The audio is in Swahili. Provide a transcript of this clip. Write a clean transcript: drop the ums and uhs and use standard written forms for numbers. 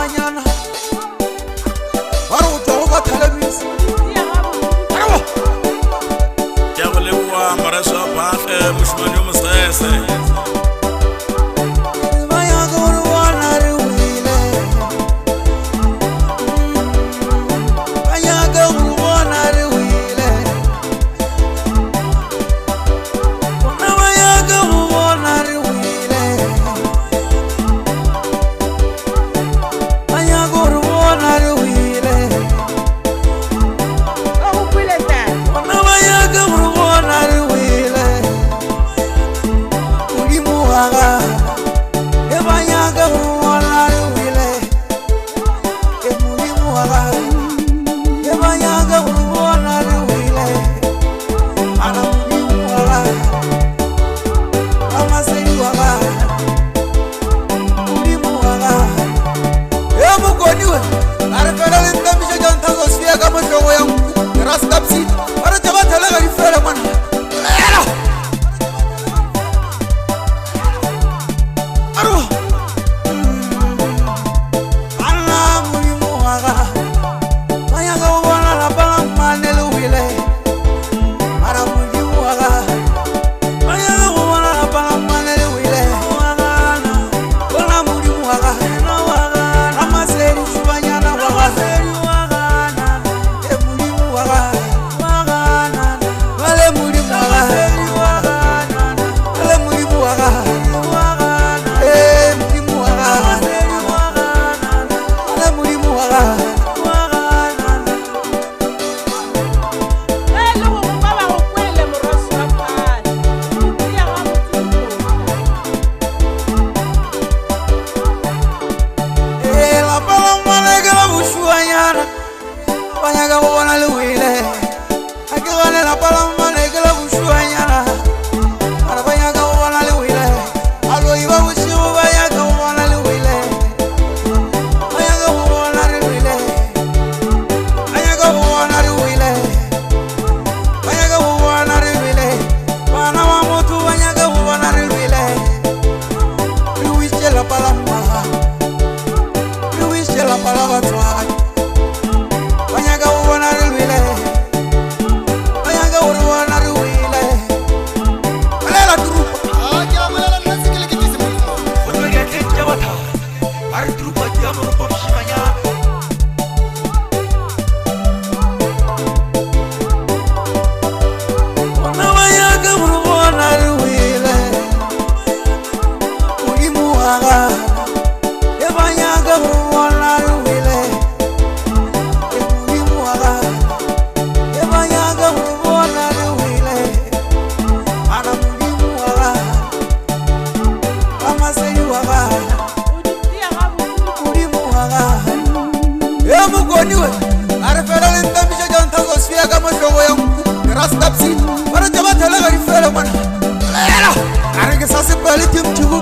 banyana Baru to go televis Arwa Jabale wa marasha paate mushmanu mustayse Baya guru wana ruile Baya guru wana ruile Baya guru wana ruile Baya guru wana ruile Oh, quella è te. Baya guru wana ruile Ulimuaga Baya guru wana ruile Ulimuaga Baya guru wana ruile Ana ulimuaga Amaseriwaga Ulimuaga Mukoniwe Arifera linda misha janta gosfia kama shogo yangu Ras kapsi Ara jaba talaga rifera mana Era Arwa Ana mulimuaga Maya gawana la bala manelu wile Ara mulimuaga Maya gawana la bala manelu wile Wala mulimuaga Amaseri subanyana wagaseri mulimuaga Wale mulimuaga Wale mulimuaga mulimuaga Wale mulimuaga Eh, lo baba go kwele morosi wa phale. Dia ga La paloma negra bushuanyana Banyaga wana luile Akigane la paloma negra bushuanyana Ara banyaga wana luile Alo iba bushu banyaga wana luile Banyaga wana luile Banyaga wana luile Banyaga wana luile Bana wa motu banyaga wana luile Luiche la paloma Luis la palabra try. Banyaga wana ruile. Banyaga wana ruile. Alela trupa. Malela nasi kile kitisi mtu. Wotwege kenja wata. Ari trupa jamu no popshimanya. Wana banyaga wana ruile. Ulimuaga. Banyaga wana ruile. Ulimuaga. Banyaga wana ruile. Ana mulimuaga. Amaseriwaga. dia ga botse. Ulimuaga. Mukoniwe Arifera linda misha janta gosfia kama shogo yangu Ras kapsi Para jaba talaga rifera mana Era Arige sasi bali tim chugu